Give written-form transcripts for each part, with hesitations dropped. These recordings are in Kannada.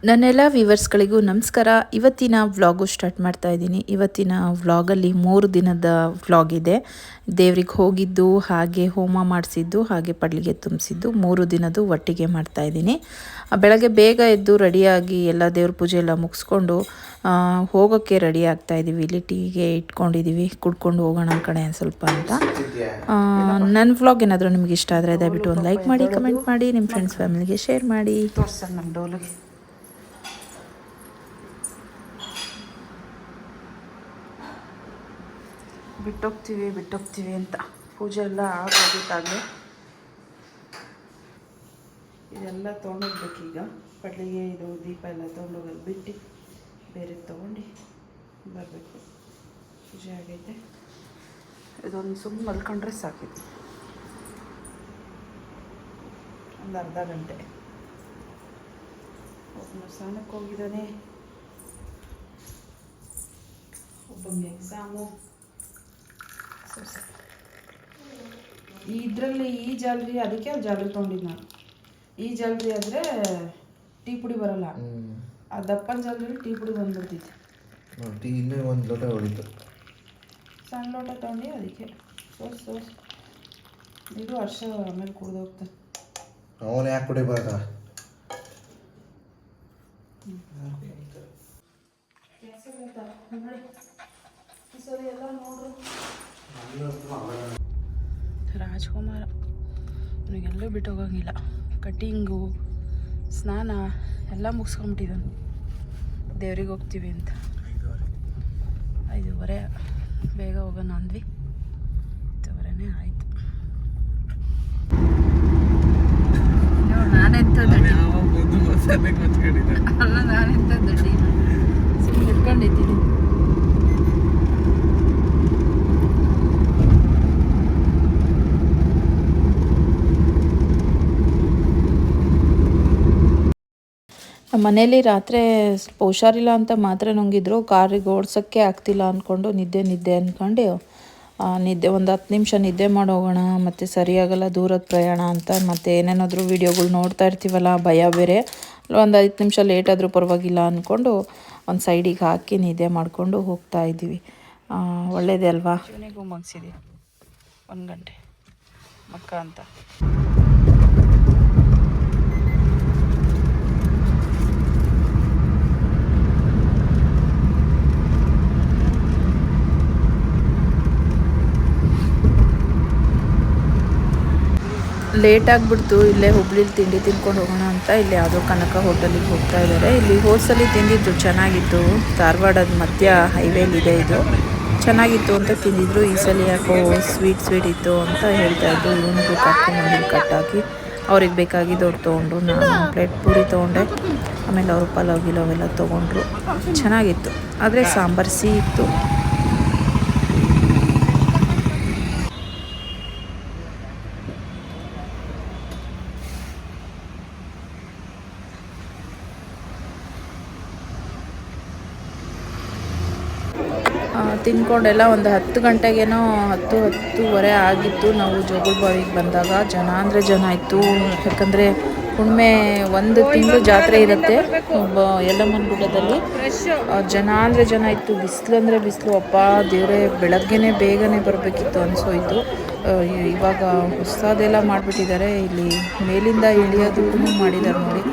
ನನ್ನೆಲ್ಲ ವ್ಯೂವರ್ಸ್ಗಳಿಗೂ ನಮಸ್ಕಾರ. ಇವತ್ತಿನ ವ್ಲಾಗು ಸ್ಟಾರ್ಟ್ ಮಾಡ್ತಾ ಇದ್ದೀನಿ. ಇವತ್ತಿನ ವ್ಲಾಗಲ್ಲಿ 3 ದಿನದ ವ್ಲಾಗ್ ಇದೆ. ದೇವ್ರಿಗೆ ಹೋಗಿದ್ದು, ಹಾಗೆ ಹೋಮ ಮಾಡಿಸಿದ್ದು, ಹಾಗೆ ಪಡ್ಲಿಗೆ ತುಂಬಿಸಿದ್ದು 3 ದಿನದ್ದು ಒಟ್ಟಿಗೆ ಮಾಡ್ತಾ ಇದ್ದೀನಿ. ಬೆಳಗ್ಗೆ ಬೇಗ ಎದ್ದು ರೆಡಿಯಾಗಿ ಎಲ್ಲ ದೇವ್ರ ಪೂಜೆ ಎಲ್ಲ ಮುಗಿಸ್ಕೊಂಡು ಹೋಗೋಕ್ಕೆ ರೆಡಿ ಆಗ್ತಾ ಇದ್ದೀವಿ. ಇಲ್ಲಿ ಟೀಗೆ ಇಟ್ಕೊಂಡಿದ್ದೀವಿ, ಕುಡ್ಕೊಂಡು ಹೋಗೋಣ ಕಡೆ ಸ್ವಲ್ಪ ಅಂತ. ನನ್ನ ವ್ಲಾಗ್ ಏನಾದರೂ ನಿಮ್ಗೆ ಇಷ್ಟ ಆದರೆ ದಯವಿಟ್ಟು ಒಂದು ಲೈಕ್ ಮಾಡಿ, ಕಮೆಂಟ್ ಮಾಡಿ, ನಿಮ್ಮ ಫ್ರೆಂಡ್ಸ್ ಫ್ಯಾಮಿಲಿಗೆ ಶೇರ್ ಮಾಡಿ. ನಮ್ಮ ಡೋಲಿಗೆ ಬಿಟ್ಟೋಗ್ತೀವಿ ಅಂತ ಪೂಜೆ ಎಲ್ಲ ಆಗೋಗಿತ್ತಾಗಲೇ. ಇದೆಲ್ಲ ತೊಗೊಂಡೋಗ್ಬೇಕೀಗ. ಪಡ್ಲಿಗೆ ಇದು ದೀಪ ಎಲ್ಲ ತೊಗೊಂಡೋಗೋದು ಬಿಟ್ಟು ಬೇರೆ ತೊಗೊಂಡು ಬರಬೇಕು. ಪೂಜೆ ಆಗೈತೆ. ಇದೊಂದು ಸುಮ್ಮನೆ ಮಲ್ಕೊಂಡ್ರೆ ಸಾಕಿತ್ತು. ಒಂದು ಅರ್ಧ ಗಂಟೆ. ಒಬ್ಬನು ಸ್ನಾನಕ್ಕೆ ಹೋಗಿದ್ದಾನೆ, ಒಬ್ಬನಿಗೆ ಎಕ್ಸಾಮು. ಇದರಲ್ಲಿ ಈ ಜಾಲರಿ, ಅದಕ್ಕೆ ಜಾಲರಿ ತೊಗೊಂಡಿದ್ದು ನಾನು. ಈ ಜಾಲರಿ ಆದರೆ ಟೀ ಪುಡಿ ಬರಲ್ಲ. ಆ ದಪ್ಪನ ಜಾಲರಿ ಟೀ ಪುಡಿ ಬಂದ್ಬಿಡ್ತೈತೆ. ಟೀ ಇನ್ನೂ ಒಂದು ಲೋಟ ಹೊಡಿತು. ಸಣ್ಣ ಲೋಟ ತೊಗೊಂಡು ಅದಕ್ಕೆ ಸೋಸ್ ಇದು ವರ್ಷ ಆಮೇಲೆ ಕುಡ್ದು ಹೋಗ್ತಾನೆ. ಅವನು ಯಾಕೆ ಕುಡಿಬಾರ್ದ? ಎಲ್ಲ ನೋಡ್ರು ರಾಜ್ಕುಮಾರ ನನಗೆಲ್ಲೂ ಬಿಟ್ಟು ಹೋಗಂಗಿಲ್ಲ. ಕಟ್ಟಿಂಗು, ಸ್ನಾನ ಎಲ್ಲ ಮುಗಿಸ್ಕೊಂಬಿಟ್ಟಿದ್ದಾನೆ. ದೇವ್ರಿಗೆ ಹೋಗ್ತೀವಿ ಅಂತ 5:30 ಬೇಗ ಹೋಗೋಣ ಅಂದ್ವಿ. 5:30 ಆಯಿತು. ನಾನೆಂತ ದಡ್ಡಿ ಅಲ್ಲ, ನಾನೆಂತ ದಡ್ಡಿ ಸುಮ್ಮನೆ ಇಟ್ಕೊಂಡಿದ್ದೀನಿ. ಮನೇಲಿ ರಾತ್ರಿ ಸ್ವಲ್ಪ ಹುಷಾರಿಲ್ಲ ಅಂತ ಮಾತ್ರೆ ನುಂಗಿದ್ರು. ಕಾರಿಗೆ ಓಡ್ಸೋಕ್ಕೆ ಆಗ್ತಿಲ್ಲ ಅಂದ್ಕೊಂಡು ನಿದ್ದೆ ಅಂದ್ಕೊಂಡು ಒಂದು 10 ನಿಮಿಷ ನಿದ್ದೆ ಮಾಡೋಗೋಣ, ಮತ್ತು ಸರಿಯಾಗಲ್ಲ ದೂರದ ಪ್ರಯಾಣ ಅಂತ. ಮತ್ತು ಏನೇನಾದರೂ ವೀಡಿಯೋಗಳು ನೋಡ್ತಾ ಇರ್ತೀವಲ್ಲ, ಭಯ ಬೇರೆ. ಒಂದು 5 ನಿಮಿಷ ಲೇಟ್ ಆದರೂ ಪರವಾಗಿಲ್ಲ ಅಂದ್ಕೊಂಡು ಒಂದು ಸೈಡಿಗೆ ಹಾಕಿ ನಿದ್ದೆ ಮಾಡಿಕೊಂಡು ಹೋಗ್ತಾ ಇದ್ದೀವಿ. ಒಳ್ಳೇದೇ ಅಲ್ವಾ? ಇವನಿಗೂ ಮಗ್ಸಿದ್ದೀವಿ 1 ಗಂಟೆ ಮಕ್ಕ ಅಂತ. ಲೇಟ್ ಆಗಿಬಿಡ್ತು. ಇಲ್ಲೇ ಹುಬ್ಳಿಲಿ ತಿಂಡಿ ತಿನ್ಕೊಂಡು ಹೋಗೋಣ ಅಂತ ಇಲ್ಲಿ ಯಾವುದೋ ಕನಕ ಹೋಟೆಲಿಗೆ ಹೋಗ್ತಾ ಇದ್ದಾರೆ. ಇಲ್ಲಿ ಹೋದ್ಸಲಿ ತಿಂದಿದ್ದು ಚೆನ್ನಾಗಿತ್ತು. ಧಾರವಾಡದ ಮಧ್ಯ ಹೈವೇಲಿದೆ ಇದು. ಚೆನ್ನಾಗಿತ್ತು ಅಂತ ತಿಂದಿದ್ರು. ಈ ಸಲ ಯಾಕೋ ಸ್ವೀಟ್ ಇತ್ತು ಅಂತ ಹೇಳ್ತಾ ಇದ್ದು. ಇವನಿಗೂ ಕಟ್ಕೊಂಡು ಕಟ್ಟಾಕಿ ಅವ್ರಿಗೆ ಬೇಕಾಗಿದ್ದವ್ರು ತೊಗೊಂಡ್ರು. ನಾನು ಪ್ಲೇಟ್ ಪೂರಿ ತೊಗೊಂಡೆ. ಆಮೇಲೆ ಅವರು ಪಲಾವ್ ಗಿಲಾವೆಲ್ಲ ತೊಗೊಂಡ್ರು. ಚೆನ್ನಾಗಿತ್ತು, ಆದರೆ ಸಾಂಬಾರು ಸಿಹಿ ಇತ್ತು. ತಿನ್ಕೊಂಡೆಲ್ಲ ಒಂದು 10 ಗಂಟೆಗೇನೋ 10:30 ಆಗಿತ್ತು. ನಾವು ಜೋಗುಳಬಾವಿಗೆ ಬಂದಾಗ ಜನ ಅಂದರೆ ಜನ ಇತ್ತು. ಯಾಕಂದರೆ ಹುಣ್ಣಿಮೆ 1 ತಿಂಗಳು ಜಾತ್ರೆ ಇರುತ್ತೆ ಯಲ್ಲಮ್ಮನ ಗುಡ್ಡದಲ್ಲಿ. ಜನ ಅಂದರೆ ಜನ ಇತ್ತು. ಬಿಸಿಲು ಅಂದರೆ ಬಿಸಿಲು. ಅಪ್ಪ ದೇವರೇ, ಬೆಳಗ್ಗೆನೇ ಬೇಗನೆ ಬರಬೇಕಿತ್ತು ಅನಿಸೋಯ್ತು. ಇವಾಗ ಹೊಸದೆಲ್ಲ ಮಾಡಿಬಿಟ್ಟಿದ್ದಾರೆ. ಇಲ್ಲಿ ಮೇಲಿಂದ ಇಳಿಯೋದು ಮಾಡಿದ್ದಾರೆ ನೋಡಿ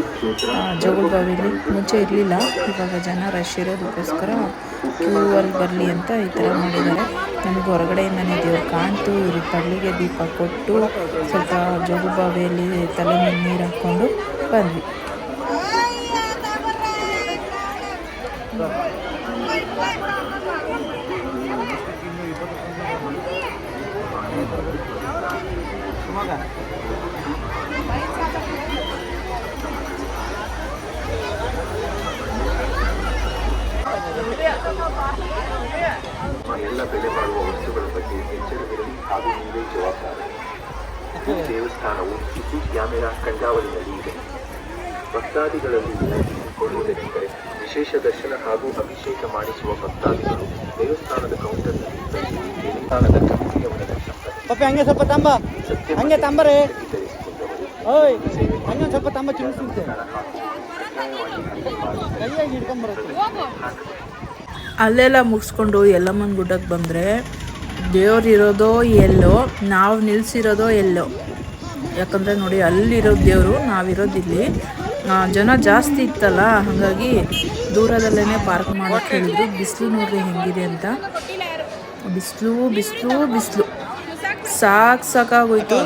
ಜೋಗುಳಬಾವಿಲಿ. ಮುಂಚೆ ಇರಲಿಲ್ಲ, ಇವಾಗ ಜನ ರಶ್ ಇರೋದಕ್ಕೋಸ್ಕರ ಕ್ಯೂ ಅಲ್ಲಿ ಬರಲಿ ಅಂತ ಈ ಥರ ಮಾಡಿದ್ದಾರೆ. ನಮಗೆ ಹೊರಗಡೆಯಿಂದನೇ ದೇವ್ರು ಕಾಣ್ತು. ಇವ್ರಿಗೆ ಪಡ್ಲಿಗೆ ದೀಪ ಕೊಟ್ಟು ಸ್ವಲ್ಪ ಜೋಗುಳಬಾವಿಯಲ್ಲಿ ತಲೆ ಮೇಲೆ ನೀರು ಹಾಕ್ಕೊಂಡು ಬಂದ್ವಿ. ಎಲ್ಲ ಬೆಲೆ ಬಾಳುವ ವಸ್ತುಗಳ ಬಗ್ಗೆ ಎಚ್ಚರವಿರಲಿ ಹಾಗೂ ನೀವೇ ಜವಾಬ್ದಾರಿ. ದೇವಸ್ಥಾನವು ಸಿಸಿ ಕ್ಯಾಮೆರಾ ಕಣ್ಗಾವಲಿನಲ್ಲಿ ಇದೆ. ಭಕ್ತಾದಿಗಳಲ್ಲಿ ವಿನಂತಿ ಕೊಡುವುದೆಂದರೆ ವಿಶೇಷ ದರ್ಶನ ಹಾಗೂ ಅಭಿಷೇಕ ಮಾಡಿಸುವ ಭಕ್ತಾದಿಗಳು ದೇವಸ್ಥಾನದ ಕೌಂಟರ್ನಲ್ಲಿ ದೇವಸ್ಥಾನದ ಕಮಿಟಿಯವರನ್ನು ಸಂಪರ್ಕಿಸಿ ಪರ್ಯಾಯವಾಗಿ ಹರಿದು ಅಲ್ಲೆಲ್ಲ ಮುಗಿಸ್ಕೊಂಡು ಯಲ್ಲಮ್ಮನ ಗುಡ್ಡಕ್ಕೆ ಬಂದರೆ ದೇವ್ರು ಇರೋದೋ ಎಲ್ಲೋ, ನಾವು ನಿಲ್ಸಿರೋದೋ ಎಲ್ಲೋ. ಯಾಕಂದರೆ ನೋಡಿ ಅಲ್ಲಿರೋದು ದೇವರು, ನಾವಿರೋದಿಲ್ಲಿ. ಜನ ಜಾಸ್ತಿ ಇತ್ತಲ್ಲ, ಹಾಗಾಗಿ ದೂರದಲ್ಲೇ ಪಾರ್ಕ್ ಮಾಡೋಕ್ಕೆ ಹೇಳಿದ್ರು. ಬಿಸಿಲು ನೋಡ್ರಿ ಹೆಂಗಿದೆ ಅಂತ. ಬಿಸಿಲು ಬಿಸಿಲು ಬಿಸಿಲು ಸಾಕಾಗೋಯ್ತು.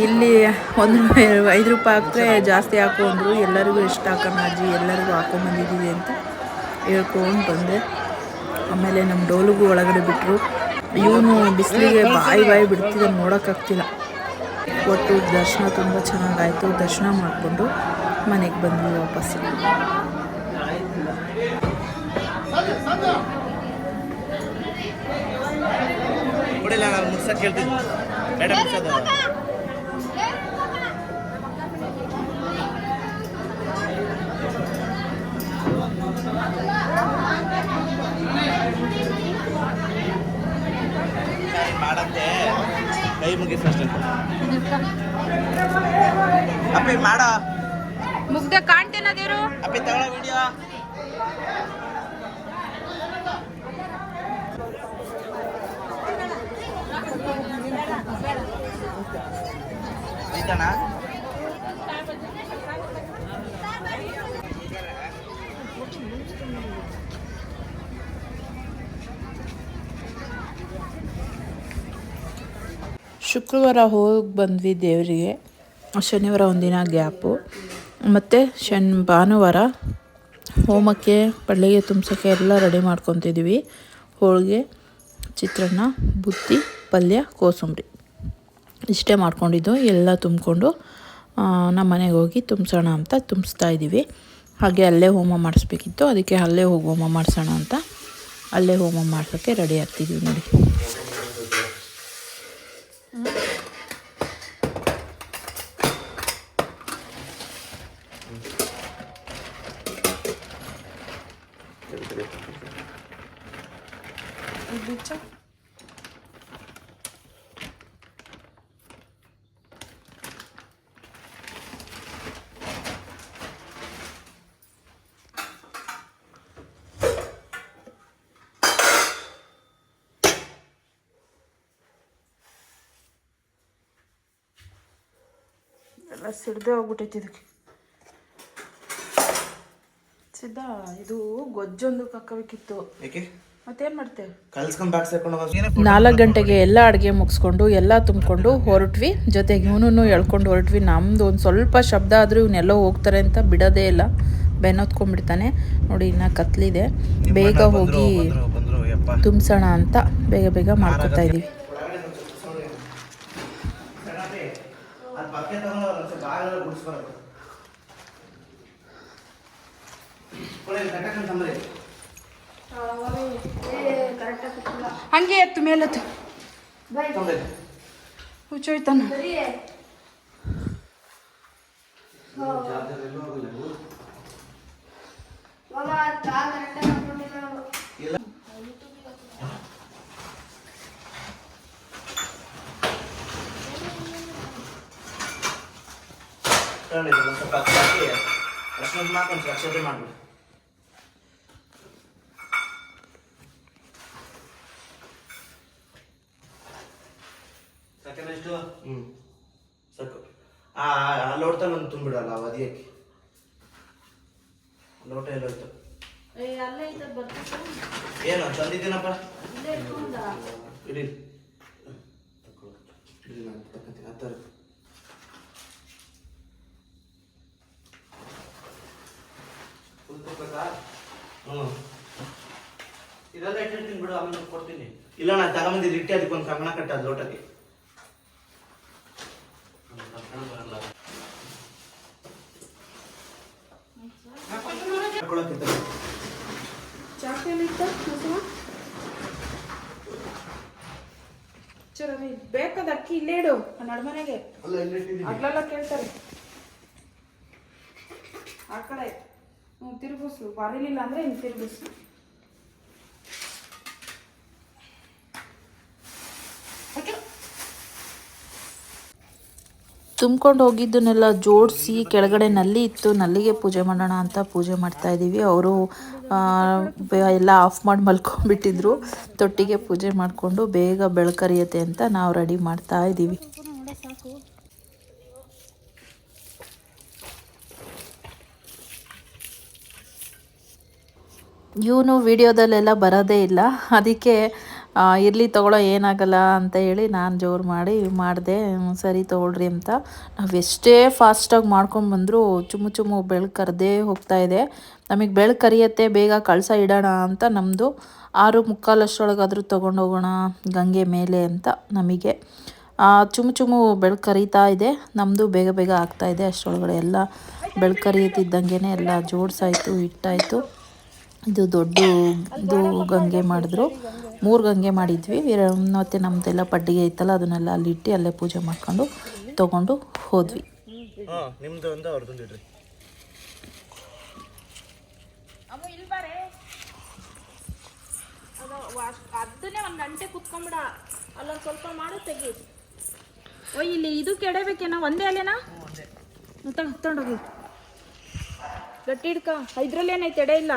ಇಲ್ಲಿ 5 ರೂಪಾಯಿ ಹಾಕಿದ್ರೆ ಜಾಸ್ತಿ ಹಾಕು ಅಂದರು. ಎಲ್ಲರಿಗೂ ಎಷ್ಟು ಹಾಕೋಣ ಅಜ್ಜಿ, ಎಲ್ಲರಿಗೂ ಹಾಕೊಂಬಂದಿದ್ದೀವಿ ಅಂತ ಹೇಳ್ಕೊಂಡು ಬಂದೆ. ಆಮೇಲೆ ನಮ್ಮ ಡೋಲಿಗೂ ಒಳಗಡೆ ಬಿಟ್ಟರು. ಇವನು ಬಿಸಿಲಿಗೆ ಬಾಯಿ ಬಿಡ್ತಿದ್ದ, ನೋಡೋಕ್ಕಾಗ್ತಿಲ್ಲ. ಒಟ್ಟು ದರ್ಶನ ತುಂಬ ಚೆನ್ನಾಗಾಯಿತು. ದರ್ಶನ ಮಾಡಿಕೊಂಡು ಮನೆಗೆ ಬಂದ್ವಿ ವಾಪಸ್ಸು. ಕೈ ಮುಗಿಸಷ್ಟೇ ಅಪ್ಪಿ ಮಾಡ ಮುಗ್ದ ಕಾಣ್ತೇನ ದೇವ್ರು. ಅಪ್ಪಿ ತಗೊಳ್ಳೋ ವಿಡಿಯೋ. ಆಯ್ತಾನಾ? ಶುಕ್ರವಾರ ಹೋಗಿ ಬಂದ್ವಿ ದೇವರಿಗೆ. ಶನಿವಾರ ಒಂದಿನ ಗ್ಯಾಪು. ಮತ್ತು ಭಾನುವಾರ ಹೋಮಕ್ಕೆ ಪಳ್ಳಿಗೆ ತುಂಬಿಸೋಕ್ಕೆ ಎಲ್ಲ ರೆಡಿ ಮಾಡ್ಕೊತಿದ್ದೀವಿ. ಹೋಳಿಗೆ, ಚಿತ್ರಾನ್ನ, ಬುತ್ತಿ, ಪಲ್ಯ, ಕೋಸಂಬರಿ ಇಷ್ಟೇ ಮಾಡ್ಕೊಂಡಿದ್ದು. ಎಲ್ಲ ತುಂಬಿಕೊಂಡು ನಮ್ಮ ಮನೆಗೆ ಹೋಗಿ ತುಂಬಿಸೋಣ ಅಂತ ತುಂಬಿಸ್ತಾ ಇದ್ದೀವಿ. ಹಾಗೆ ಅಲ್ಲೇ ಹೋಮ ಮಾಡಿಸ್ಬೇಕಿತ್ತು, ಅದಕ್ಕೆ ಅಲ್ಲೇ ಹೋಗಿ ಹೋಮ ಮಾಡಿಸೋಣ ಅಂತ ಅಲ್ಲೇ ಹೋಮ ಮಾಡ್ಸೋಕ್ಕೆ ರೆಡಿ ಆಗ್ತಿದ್ದೀವಿ ನೋಡಿ. ಎಲ್ಲ ಸಿಡ್ದೇ ಹೋಗ್ಬಿಟ್ಟೈತಿ ಇದಕ್ಕೆ. ಸಿದ್ಧ ಇದು ಗೊಜ್ಜೊಂದು ಕಕ್ಕಬೇಕಿತ್ತು. ಏಕೆ ಮತ್ತೇನು ಮಾಡ್ತೇವೆ? ಕಲ್ಸ್ಕೊಂಡು ಬ್ಯಾಗ್ ಸೇರ್ಕೊಂಡು 4 ಗಂಟೆಗೆ ಎಲ್ಲ ಅಡುಗೆ ಮುಗಿಸ್ಕೊಂಡು ಎಲ್ಲ ತುಂಬಿಕೊಂಡು ಹೊರಟ್ವಿ. ಜೊತೆಗೆ ಇವನೂ ಎಳ್ಕೊಂಡು ಹೊರಟ್ವಿ. ನಮ್ಮದು ಒಂದು ಸ್ವಲ್ಪ ಶಬ್ದ ಆದರೂ ಇವನ್ನೆಲ್ಲೋ ಹೋಗ್ತಾರೆ ಅಂತ ಬಿಡೋದೇ ಇಲ್ಲ, ಬೆನ್ನೊತ್ಕೊಂಡ್ಬಿಡ್ತಾನೆ. ನೋಡಿ ಇನ್ನು ಕತ್ಲಿದೆ, ಬೇಗ ಹೋಗಿ ತುಂಬಿಸೋಣ ಅಂತ ಬೇಗ ಮಾಡ್ಕೊತಾ ಇದ್ದೀವಿ. ಹಂಗೆ ಎತ್ತು ಮೇಲತ್ತು ಹುಚ್ಚೋಯ್ತಾನ. ಅಕ್ಷತೆ ಮಾಡ್ಬಿಡು. ಸಾಕು. ಸಾಕು. ಲೋಟ ಒಂದು ತುಂಬಿಡಲ್ಲ ಅದಿಯಕ್ಕೆ. ಲೋಟ ಎಲ್ಲೋಯ್ತು? ಏನು ತಂದಿದ್ದೀನಪ್ಪ, ಇಡಿ ಹತ್ತರ. ಇದೆಲ್ಲ ಇಟ್ಟಿರ್ತೀನಿ ಬಿಡು, ಆಮೇಲೆ ಕೊಡ್ತೀನಿ. ಇಲ್ಲ ನಾನು ತಗೊಂಬಂದಿದ್ದು ಇಟ್ಟೆ, ಅದಕ್ಕೊಂದು ಕಂಕಣ ಕಟ್ಟದ ಲೋಟಕ್ಕೆ. ಬೇಕಾದ ಅಕ್ಕಿ ಇಲ್ಲೇ ಇಡು ನಡ್ಮನೆಗೆ. ಅಗ್ಲೆಲ್ಲ ಕೇಳ್ತಾರೆ ಆ ಕಡೆ. ತಿರುಗಿಸು, ಬರಲಿಲ್ಲ ಅಂದ್ರೆ ಹಿಂಗೆ ತಿರುಗಿಸು. ತುಂಬ್ಕೊಂಡು ಹೋಗಿದ್ದನ್ನೆಲ್ಲ ಜೋಡಿಸಿ ಕೆಳಗಡೆ ನಲ್ಲಿ ಇತ್ತು, ನಲ್ಲಿಗೆ ಪೂಜೆ ಮಾಡೋಣ ಅಂತ ಪೂಜೆ ಮಾಡ್ತಾ ಇದ್ದೀವಿ. ಅವರು ಎಲ್ಲ ಆಫ್ ಮಾಡಿ ಮಲ್ಕೊಂಡ್ಬಿಟ್ಟಿದ್ರು. ತೊಟ್ಟಿಗೆ ಪೂಜೆ ಮಾಡಿಕೊಂಡು ಬೇಗ ಬೆಳಕರಿಯತ್ತೆ ಅಂತ ನಾವು ರೆಡಿ ಮಾಡ್ತಾ ಇದ್ದೀವಿ. ಇವನು ವಿಡಿಯೋದಲ್ಲೆಲ್ಲ ಬರೋದೇ ಇಲ್ಲ, ಅದಕ್ಕೆ ಇರಲಿ ತಗೊಳ್ಳೋ ಏನಾಗಲ್ಲ ಅಂತ ಹೇಳಿ ನಾನು ಜೋರು ಮಾಡಿದೆ. ಸರಿ ತೊಗೊಳ್ರಿ ಅಂತ. ನಾವು ಎಷ್ಟೇ ಫಾಸ್ಟಾಗಿ ಮಾಡ್ಕೊಂಡು ಬಂದರೂ ಚುಮ್ಮು ಬೆಳಕು ಕರೆದೇ ಹೋಗ್ತಾ ಇದೆ. ನಮಗೆ ಬೆಳಕು ಕರಿಯತ್ತೆ, ಬೇಗ ಕಳಸ ಇಡೋಣ ಅಂತ ನಮ್ಮದು 6:45 ತೊಗೊಂಡೋಗೋಣ ಗಂಗೆ ಮೇಲೆ ಅಂತ ನಮಗೆ ಚುಮ್ಮು ಬೆಳಕು ಕರೀತಾ ಇದೆ. ನಮ್ಮದು ಬೇಗ ಆಗ್ತಾಯಿದೆ. ಅಷ್ಟರೊಳಗಡೆ ಎಲ್ಲ ಬೆಳಕು ಕರಿಯುತ್ತಿದ್ದಂಗೆ ಎಲ್ಲ ಜೋಡಿಸಾಯಿತು, ಇಟ್ಟಾಯಿತು. ಇದು ದೊಡ್ಡದು ಗಂಗೆ ಮಾಡಿದ್ರು. 3 ಗಂಗೆ ಮಾಡಿದ್ವಿ. ಮತ್ತು ನಮ್ಮದೆಲ್ಲ ಪಡ್ಡಿಗೆ ಇತ್ತಲ್ಲ ಅದನ್ನೆಲ್ಲ ಅಲ್ಲಿ ಇಟ್ಟು ಅಲ್ಲೇ ಪೂಜೆ ಮಾಡ್ಕೊಂಡು ತೊಗೊಂಡು ಹೋದ್ವಿ. ನಿಮ್ದು ಒಂದು ಅವ್ರದ್ದು ಇಡ್ರಿ. ಅದನ್ನೇ 1 ಗಂಟೆ ಕುತ್ಕೊಂಬಿಡ. ಅಲ್ಲೊಂದು ಸ್ವಲ್ಪ ಮಾಡು ತೆಗಿ. ಇಲ್ಲಿ ಇದು ಕೆಡಬೇಕೇನೋ, ಒಂದೇ ಅಲ್ಲೇನಾ? ತಗೊಂಡೋಗಿ ಗಟ್ಟಿ ಹಿಡ್ಕ. ಇದ್ರಲ್ಲಿ ಏನೈತೆ ಎಡೆ ಇಲ್ಲ.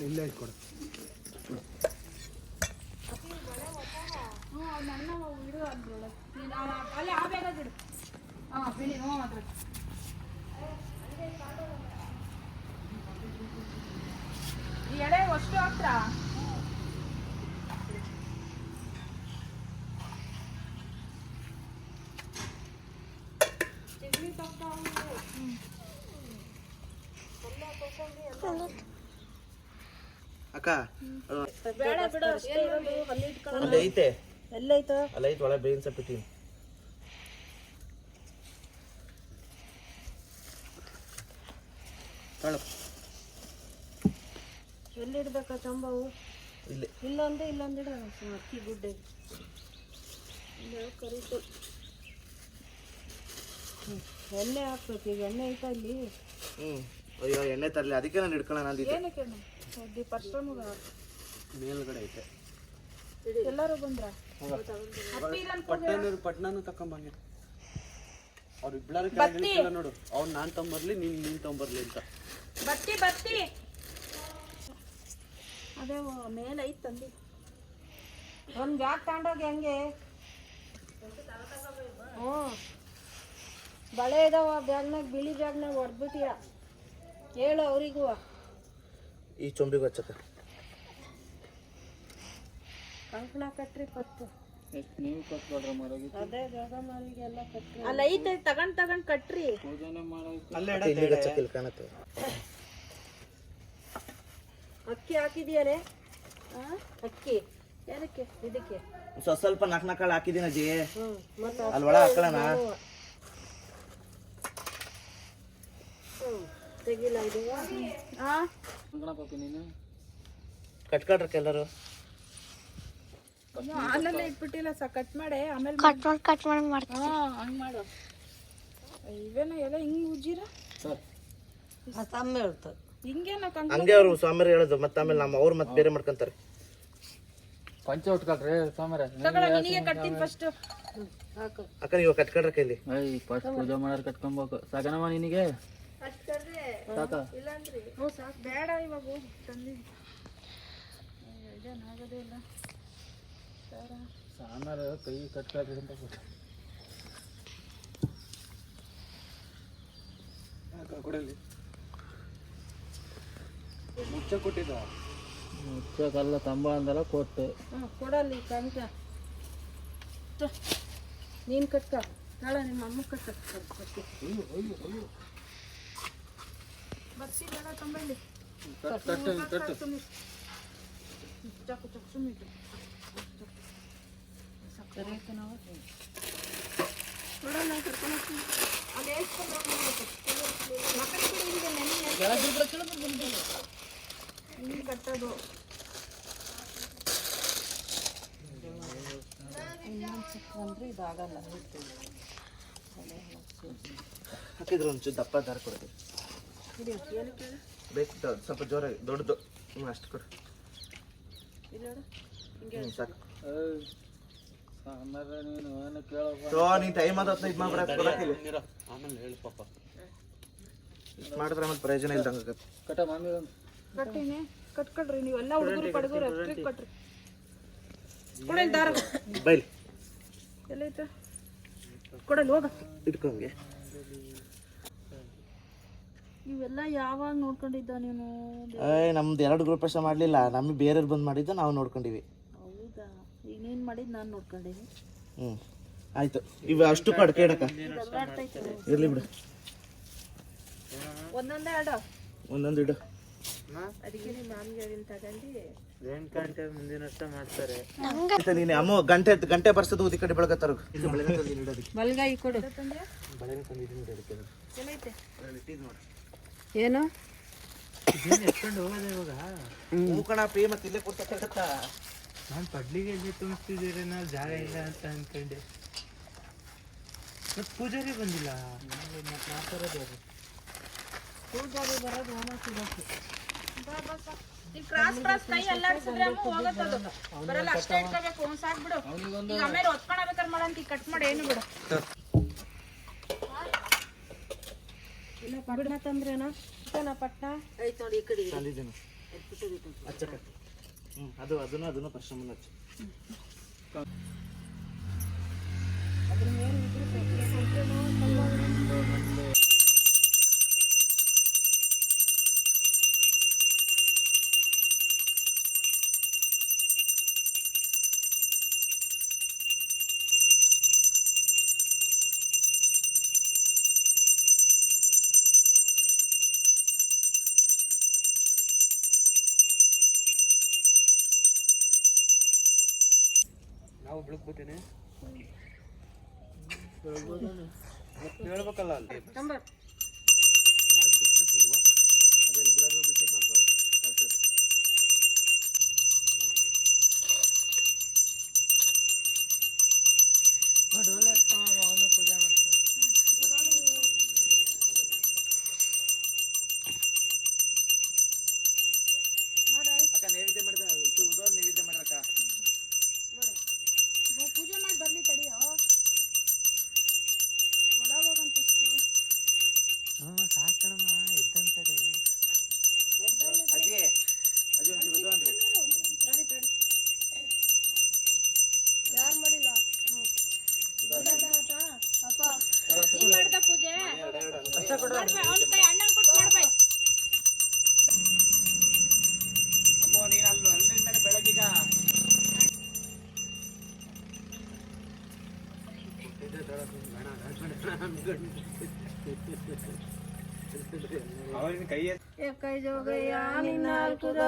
ಇಲ್ಲ ಇಟ್ಕೊಡು. ಅಲ್ಲೇ ಆ ಬೇಗ ಬಿಡು. ಬಿಡಿ. ಅದ್ರ ಈ ಎಡೆ ಅಷ್ಟು ಹತ್ರ ಅಕ್ಕ ಬೇಡ ಬಿಡು. ಅಲ್ಲಿ ಐತೆ, ಎಲ್ಲೈತೆ ಅಲ್ಲಿ ಐತೆ ಒಳಗೆ ಬೇಯಿನ ಸಪ್ಪಿಟ್ಟು ಎಲ್ಲಿಡ್ಬೇಕ ಚಂಬವು? ಇಲ್ಲಿ ಇಲ್ಲೊಂದಿಡ ಅಕ್ಕಿ ಗುಡ್ಡೆ ಕರೀತು. ಎಣ್ಣೆ ಹಾಕ್ಬೇಕು. ಈಗ ಎಣ್ಣೆ ಐತಾ ಇಲ್ಲಿ? ಅಯ್ಯೋ ಎಣ್ಣೆ ತರಲಿ, ಅದಕ್ಕೆ ನಾನು ಹಿಡ್ಕೊಳ್ಳೋಣ ಅಂದಿದ್ದೆ. ಏನಕ್ಕೆ ಮೇಲ್ಗಡೆ ಐತೆ. ಎಲ್ಲರೂ ಬಂದ್ರ? ಪಟ್ನಾನು ತಕೊಂಬಂಗೆ. ಅವ್ರು ಇಬ್ಬರು ನೋಡು. ಅವ್ನು ನಾನು ತೊಂಬರ್ಲಿ, ನೀನ್ ತೊಂಬರ್ಲಿ ಅಂತ. ಬತ್ತಿ ಅದೇ ಮೇಲೆ ಐತ್ ತಂದಿ. ಒಂದು ಬ್ಯಾಗ್ ತಗೊಂಡೋಗಿ ಹಂಗೆ. ಬಳೆ ಇದಾವ ಬ್ಯಾಗ್ನಾಗ, ಬಿಳಿ ಬ್ಯಾಗ್ನಾಗ ಹೊಡೆದ್ಬಿಟ್ಟಿಯ. ಹೇಳು ಅವರಿಗೂ. ಈ ಚೊಂಬಿಗೆ ಹಚ್ಚಕ ಕಂಕಣ ಕಟ್ರಿ ಪತ್ತು. ನೀವು ಕಟ್ಕೊಡ್ರ ಮರಗಿ. ಅದೇ ಜಗಮಾರಿಗೆಲ್ಲ ಕಟ್ರಿ. ಅಲ್ಲ ಐತೆ ತಗೊಂಡ್ ಕಟ್ರಿ. ಪೂಜನೆ ಮಾಡೋಕೆ ಇಲ್ಲಿಗೆ ಹಚ್ಚಕ್ಕಿಲ್ಲ ಕಾಣತ್ತೆ. ಅಕ್ಕಿ ಹಾಕಿದ್ಯಾರೆ? ಅಕ್ಕಿ ಏನಕ್ಕೆ? ಇದಕ್ಕೆ ಸ್ವಲ್ಪ ನಾಲ್ಕು ಹಾಕಿದೀನಿ ಅಜ್ಜಿ. ಮತ್ತೆ ಅಲ್ಲಿ ಒಳ ಹಾಕೊಳ್ಳೋಣ. ತೆಗಿಲ್ಲ ಇದು. ಪಾಪಿ ನೀನು ಕಟ್ಕೊಳ್ರಕ್ಕೆ ಎಲ್ಲರೂ. ಅಲ್ಲೆಲ್ಲ ಇಟ್ಬಿಟ್ಟಿಲ್ಲ ಕಟ್ ಮಾಡಿ ಆಮೇಲೆ ಕಟ್ ಮಾಡಿ ಮಾಡ್ತೀನಿ. ಹಂಗೆ ಮಾಡು. ಇವೇನ ಎಲ್ಲ ಹಿಂಗೆ ಉಜ್ಜಿರ ಹಿಂಗೇನ ಹಂಗೆ ಅವರು ಸ್ವಾಮಿಯರು ಹೇಳೋದು. ಮತ್ತೆ ಆಮೇಲೆ ನಮ್ಮ ಅವ್ರು ಮತ್ತೆ ಬೇರೆ ಮಾಡ್ಕೊಂತಾರೆ. ಪಂಚ ಉಟ್ಕೊಳ್ರಿ ಸ್ವಾಮಿರ. ನಿನಗೆ ಕಟ್ತೀನಿ ಫಸ್ಟ್. ಅಕ್ಕ ನೀವು ಕಟ್ಕೊಳ್ರಕ್ಕೆ ಇಲ್ಲಿ. ಫಸ್ಟ್ ಪೂಜೆ ಮಾಡೋರು ಕಟ್ಕೊಬೇಕು. ಸಾಕನಮ್ಮ ನಿನಗೆ? ಸಾಕ? ಬೇಡ ಇವಾಗ ಹೋಗಿ ತಂದಿ. ಇದೇನಾಗೋದೇ ಇಲ್ಲ. ಸಾಮಾರು ಕೈ ಕಟ್ಕೊಳ್ರಿ ಅಂತ ಕೊಡಲಿ. ಮುಚ್ಚ ಕೊಟ್ಟಿದ್ದ. ಮುಚ್ಚಕಲ್ಲ ತಂಬ ಅಂದಲ್ಲ ಕೊಟ್ಟು. ಕೊಡಲ್ಲಿ ಕಂಕ. ನೀನು ಕಟ್ಕ. ನಾಳ ನಿಮ್ಮ ಅಮ್ಮ ಕಟ್ಟ. ಬಸ್ಸಿ ಬೇಡ ತಂಬಲ್ಲಿ. ಕಟ್ಟು ಚಾಕು ಸುಮ್ಮಿಟ್ಟು. ಸಕ್ಕರೆ ಐತೆ ನಾವು ನೋಡೋಣ. ಕರ್ಕೊಂಡು ಅಲ್ಲಿ ಹಿಂಗೆ ಕಟ್ಟೋದು. ಅಂದ್ರೆ ಇದಾಗಲ್ಲ. ಹಾಕಿದ್ರು ಒಂಚೂರು ದಪ್ಪ ದಾರ ಕೊಡ್ತೀವಿ. ಬೇಕು ಸ್ವಲ್ಪ ಜೋರಾಗಿ ದೊಡ್ಡದು. ಅಷ್ಟು ಕೊಡು. ಸಾಕು. ನೀನ್ ಟೈಮ್ ಆದ ಇದು ಮಾಡ್ಬಿಡ ಆಮೇಲೆ ಹೇಳು ಪಾಪ. ಮಾಡಿದ್ರೆ ಆಮೇಲೆ ಪ್ರಯೋಜನ ಇಲ್ದಂಗ ಕಟ್ಟಿನಿ ಕಟ್ಕೊಳ್ರಿ ನೀವೆಲ್ಲ ಹುಡುಗರು ಪಡಗರು ಕಟ್ರಿ ಕೊಡಲ್ ದಾರ ಬೈಲ್ ಎಲ್ಲೈತ ಕೊಡಲ್ ಹೋಗ ಇಟ್ಕೊಂಗೆ. ಇವೆಲ್ಲ ಯಾವಾಗ ನೋಡ್ಕೊಂಡಿದ್ದ ನೀನು? ನಮ್ದು 2 ಗ್ರೂಪ್ ಅಷ್ಟ ಮಾಡ್ಲಿಲ್ಲ, ನಮಗೆ ಬೇರೆಯವ್ರು ಬಂದು ಮಾಡಿದ್ದು ನಾವು ನೋಡ್ಕೊಂಡಿವಿ. ಹೌದಾ? ಈಗ ನೀನ್ ಮಾಡಿದ್ ನಾನು ನೋಡ್ಕೊಂಡಿನಿ. ಆಯ್ತು. ಇವು ಅಷ್ಟು ಅಡಕೆ ಇಡಕ ಇರ್ಲಿ ಬಿಡು, ಒಂದೊಂದೇ ಆಡ ಒಂದೊಂದು ಇಡು. ಅದಕ್ಕೆ ನಿಮ್ಮ ಮಾಮಿಗೆ ತಗೊಂಡು ನೀನು ಅಮ್ಮ ಗಂಟೆ ಬರ್ಸೋದು ಊದಿ ಕಡೆ ಬೆಳಗತ್ತಾರ ಬಲ್ಗಾಯಿ ಕೊಡು. ಏನು ಮೂಕಣ ಪೇ ಮತ್ತೆ ಇಲ್ಲೇ ಕೊಡ್ತಕ್ಕ. ನಾನು ಪಡ್ಲಿಗೆ ಎಲ್ಲಿ ತುಂಬಿಸ್ತಿದ್ದೀರಿ, ನಾವು ಜಾಗ ಇಲ್ಲ ಅಂತ ಅನ್ಕೊಂಡೆ. ಮತ್ತೆ ಪೂಜಾರಿ ಬಂದಿಲ್ಲ, ಪೂಜಾರಿ ಬರೋದು ಹೋಮ ಸಿಗೋಕೆ. ಕ್ರಾಸ್ ಕ್ರಾಸ್ ಕೈ ಅಲ್ಲಾಡ್ಸಿದ್ರೆ ಹೋಗತ್ತದು ಬರಲ್ಲ, ಅಷ್ಟೇ ಇಟ್ಕೋಬೇಕು. ಸಾಕ್ ಬಿಡು. ಈಗ ಆಮೇಲೆ ಹೊತ್ಕೊಳ್ಬೇಕಾದ್ರೆ ಮಾಡಂತ ಕಟ್ ಮಾಡಿ ಏನು ಬಿಡು. ಪಟ್ನ ತಂದ್ರೇನಾ? ಪಟ್ನ ಐತ್ ನೋಡಿ ಈ ಕಡೆ ತಂದಿದ್ದೇನೆ ಹಚ್ಚಕ. ಅದನ್ನು ಪರಿಶ್ರಮ ಹಚ್ಚು. ಅದ್ರ ಮೇಲೆ ನಾವು ಬೆಳಗ್ಬೋತೇನೆ ಹೇಳ್ಬೇಕಲ್ಲ ಅಲ್ಲಿ ನಂಬರ್ ಬಿಟ್ಟು ಹೂವು ಅದೇ ಗುಲಾಬಿ ಬಿಟ್ಟಿತ್ತು ನೋಡ್ರಿ ಕಳ್ಸೋದು. ಅವನು ಪೂಜೆ ಮಾಡ್ತಾನೆ. ಅಕ್ಕ ನೈವೇದ್ಯ ಮಾಡಿದ ಉದೋದ್ ನೈವೇದ್ಯ ಮಾಡ್ರಕ್ಕ. ಪೂಜೆ ಮಾಡಿ ಬರ್ಲಿ ತಡಿಯೋ. ಒಳಗೋಗಂತಷ್ಟು ಸಾಕಣಮ್ಮ ಎದ್ದಂತಾರೆ. ಅಜ್ಜಿ ಒಂಚೂರು ಉದೋ ಅಂದ್ರಿ. ತಡಿ ತಡಿ. ಯಾರು ಮಾಡಿಲ್ಲ? ನೀನ್ ಮಾಡ್ದ ಪೂಜೆ? ಅವ್ನ ಕೈ ಅಣ್ಣನ್ ಕೊಟ್ಟು ಮಾಡ್ಬಾಯ್. ಅಮ್ಮೋ ನೀನು ಅಲ್ಲಿಂದಲೇ ಬೆಳಗೀಗ ಅವನ ಕೈ ಕೈ ಜೋಗಯ್ಯ ನಿನ್ನಾಲ್ಕುದ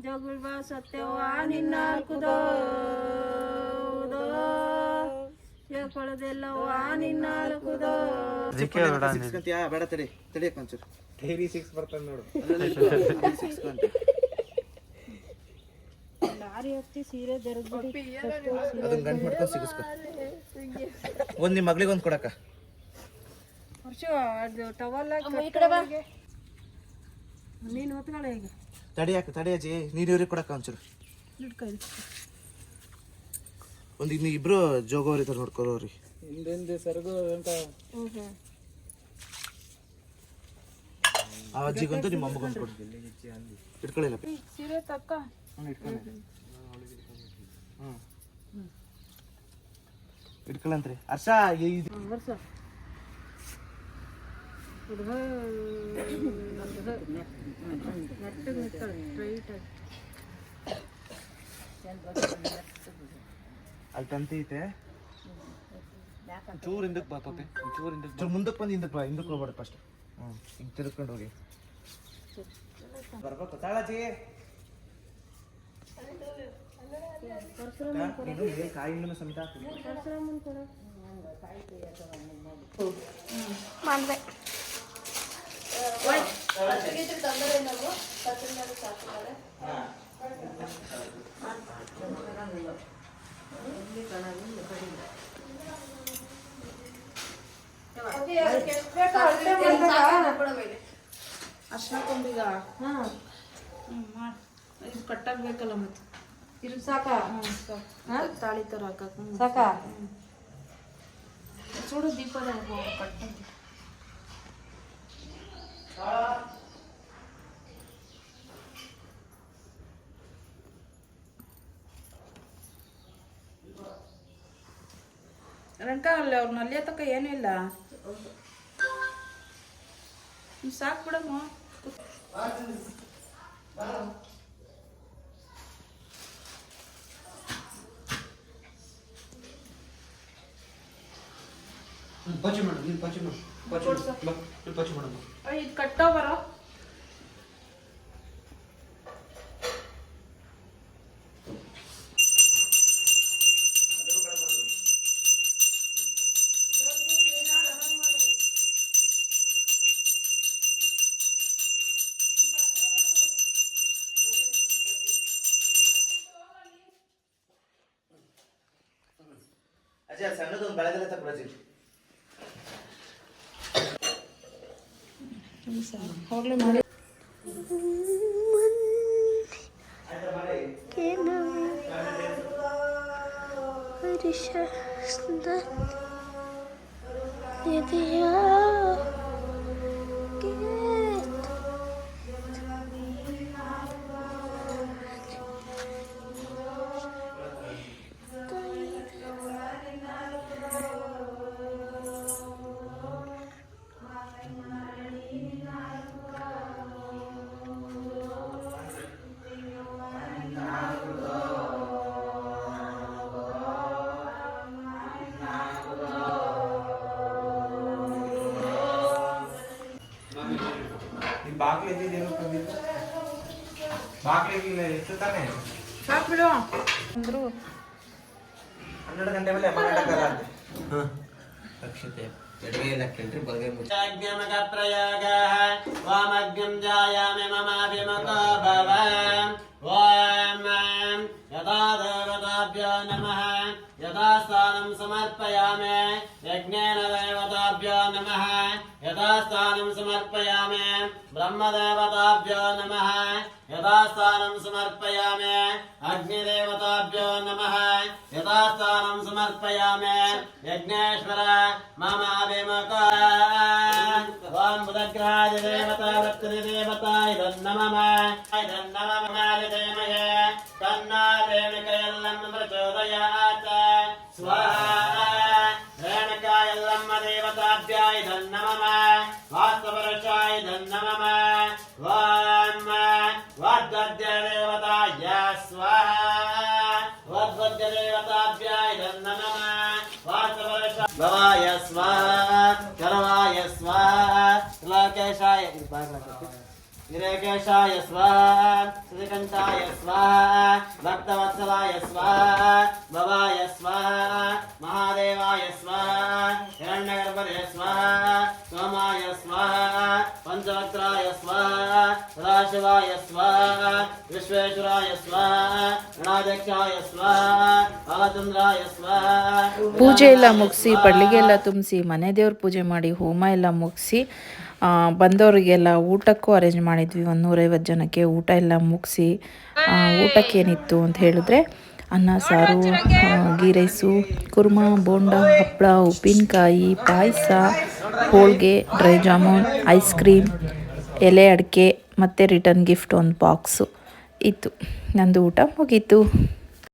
ಜಗುಳ್ ಬಾ ಸತ್ಯವ ನಿನ್ನಾಲ್ಕುದ ಕೊಳದೆಲ್ಲವ ನಿನ್ನಾಲ್ಕುದ. ಬೇಡ ತಡಿ ತಡಿಯಕ್ಕ ಒಂಚೂರು. ಥೇರಿ 6 ಬರ್ತಾನೆ ನೋಡು. ಲಾರಿ ಹತ್ತಿ ಸೀರೆ ಜರಗ್ಬಿಡಿ. ಅದನ್ನ ಗಂಟು ಮಾಡ್ಕೊಂಡು ಸಿಗಿಸ್ಕೊ. ಒಂದು ನಿಮ್ಮ ಮಗಳಿಗೆ ಒಂದು ಕೊಡಕ್ಕ. ಅದು ಟವಲ್ ನೀನು ಹೊತ್ಕೊಳ್ಳೆ ಈಗ. ತಡಿ ಅಜ್ಜಿ, ನೀರು ಇವ್ರಿಗೆ ಕೊಡಕ್ಕ ಒಂಚೂರು. ಒಂದು ಇನ್ನು ಇಬ್ರು ಜೋಗೋರಿ ತರ ನೋಡ್ಕೊರೋರಿ. ಹಿಂದೆ ಸರಗು ಅಂತ ಆ ಅಜ್ಜಿಗಂತೂ ನಿಮ್ಮ ಅಮ್ಮಗೊಂದು ಕೊಡು. ಇಟ್ಕೊಳ್ಳಿಲ್ಲ ಸೀರೆ ತಕ್ಕ ಇಟ್ಕೊಳ್ಳಂತ್ರಿ. ಹರ್ಷ ವರ್ಷ ಅಲ್ಲಿ ತಂತಿ ಐತೆ. ಚೂರು ಹಿಂದಕ್ಕೆ ಬರ್ತತೆ, ಚೂರು ಹಿಂದಕ್ಕೆ ಮುಂದಕ್ಕೆ ಬಂದು ಹಿಂದಕ್ಕೆ ಹೋಗ್ಬೇಡ ಫಸ್ಟ್. ಹಿಂಗೆ ತಿರ್ಕೊಂಡು ಹೋಗಿ ಬರ್ಬೇಕು. ತಾಳಜ್ಜಿ ಕಾಯಿನ ಸಮೇತ ಮಾಡ್ದೆ. ಅರ್ಶಿನ ಕೊಂಬಿಗ ಇದು ಕಟ್ಟಾಗಬೇಕಲ್ಲ ಮತ್ತೆ. ಇದು ಸಾಕಾ ತಾಳಿ ಥರ ಹಾಕಕ್ಕೆ ಸಾಕಾ చూడు దీపాలు కట్టు ರಂಕ ಅಲ್ಲಿ ಅವ್ರನ್ನ ಅಲ್ಲಿ ತಕ್ಕ ಏನೂ ಇಲ್ಲ ಸಾಕು ಬಿಡಮ್ಮ ಪಚ್ಚಿ ಮಾಡು ನೀನು ಪಚ್ಚಿ ಮಾಡು ಪಚ್ಚಿ ಮಾಡಮ್ಮ ಇದು ಕಟ್ಟೋ ಬರೋ ಅಜ್ಜ ಸಣ್ಣದೊಂದು ಬೆಳೆದಲ್ಲ ತಗೊಳ್ಳಿ ಹೋಗ್ಲಿ ಮಾಡಿ ಬಾಗ್ಲಿಗೆ ಎಷ್ಟು ತಾನೆ ಸಾಕು ಬಿಡು ಅಂದ್ರು 12 ಗಂಟೆ ಮೇಲೆ ಮಾರಾಟಗಾರ ಅಂತ ಅಕ್ಷತೆ ಎಡಗೈ ಲಕ್ಕಂಟ್ರಿ ಬಲಗೈ ಮುಚ್ಚ ಅಜ್ಞಮಕ ಪ್ರಯಾಗ ವಾಮಗ್ನಂ ಜಾಯಾಮಿ ಮಮಾಭಿಮಕೋ ಭವ ಓಂ ಯದಾ ದೇವತಾಭ್ಯೋ ನಮಃ ಯದಾ ಸ್ಥಾನಂ ಸಮರ್ಪಯಾಮಿ ಯಜ್ಞೇನ ದೇವತಾಭ್ಯೋ ನಮಃ ಯದಾ ಸ್ಥಾನಂ ಸಮರ್ಪಯಾಮಿ ಬ್ರಹ್ಮದೇವತಾಭ್ಯೋ ನಮಃ ಯದಾ ಸ್ಥಾನಂ ಸಮರ್ಪಯಾಮಿ ಅಗ್ನಿದೇವತಾಭ್ಯೋ ನಮಃ ಯದಾ ಸ್ಥಾನಂ ಸಮರ್ಪಯಾಮಿ ಯಜ್ಞೇಶ್ವರ ಮಮ ಅಭಿಮುಖ ಓಂ ಬುಧಗ್ರಹಾಯ ದೇವತಾ ವೃತ್ತಿ ದೇವತಾ ಇದನ್ನಮಮ ಧೇಮಹೇ ತನ್ನಾ ರೇಣುಕಯಲ್ಲಮ್ಮ ಪ್ರಚೋದಯಾತ್ ಸ್ವಾಹ ರೇಣುಕಾಯಲ್ಲಮ್ಮ ದೇವತಾಭ್ಯಾಯ ಧನ್ನಮಮ ವಾಸ್ತವರಶಾಯ ಧನ್ನಮಮ ಓಂ ವದ್ವದ್ಯ ದೇವತಾಯ ಸ್ವಾಹ ವದ್ವದ್ಯ ದೇವತಾಭ್ಯಾಯ ಧನ್ನಮಮ ವಾಸ್ತವರಶ ಭವಾಯ ಸ್ವಾಹ ಕರವಾಯ ಸ್ವಾಹ ಲೋಕೇಶಾಯ ಗಿರೇಕೇಶಾಯ ಸ್ವಾಹ ಶ್ರೀಕಂಠಾಯ ಸ್ವಾಹ ಭಕ್ತವತ್ಸಲಾಯ ಸ್ವಾಹ ಭವಾಯ ಸ್ವಾಹ ಮಹಾದೇವಾಯ ಸ್ವಾಹ ಹಿರಣ್ಯಗರ್ಭರೇ ಸ್ವಾಹ ಸೋಮಾಯ ಸ್ವಾಹ ಪಂಚವಕ್ರಾಯ ಸ್ವಾಹ ಸದಾಶಿವಾಯ ಸ್ವಾಹ ವಿಶ್ವೇಶ್ವರಾಯ ಸ್ವಾಹ ಗಣಾಧ್ಯಕ್ಷಾಯ ಸ್ವಾಹ ಬಾಲಚಂದ್ರಾಯ ಸ್ವಾಹ ಪೂಜೆ ಎಲ್ಲ ಮುಗಿಸಿ ಪಡ್ಲಿಗೆ ಎಲ್ಲ ತುಂಬಿಸಿ ಮನೆ ದೇವ್ರ ಪೂಜೆ ಮಾಡಿ ಹೋಮ ಎಲ್ಲ ಮುಗಿಸಿ ಬಂದವರಿಗೆಲ್ಲ ಊಟಕ್ಕೂ ಅರೇಂಜ್ ಮಾಡಿದ್ವಿ 150 ಜನಕ್ಕೆ ಊಟ ಎಲ್ಲ ಮುಗಿಸಿ ಊಟಕ್ಕೇನಿತ್ತು ಅಂತ ಹೇಳಿದ್ರೆ ಅನ್ನ ಸಾರು ಗೀ ರೈಸು ಕುರ್ಮಾ ಬೋಂಡ ಹಪ್ಪಳ ಉಪ್ಪಿನಕಾಯಿ ಪಾಯಸ ಹೋಳಿಗೆ ಡ್ರೈ ಜಾಮೂನ್ ಐಸ್ ಕ್ರೀಮ್ ಎಲೆ ಅಡಿಕೆ ಮತ್ತು ರಿಟರ್ನ್ ಗಿಫ್ಟ್ ಒಂದು ಬಾಕ್ಸು ಇತ್ತು. ನಂದು ಊಟ ಮುಗೀತು.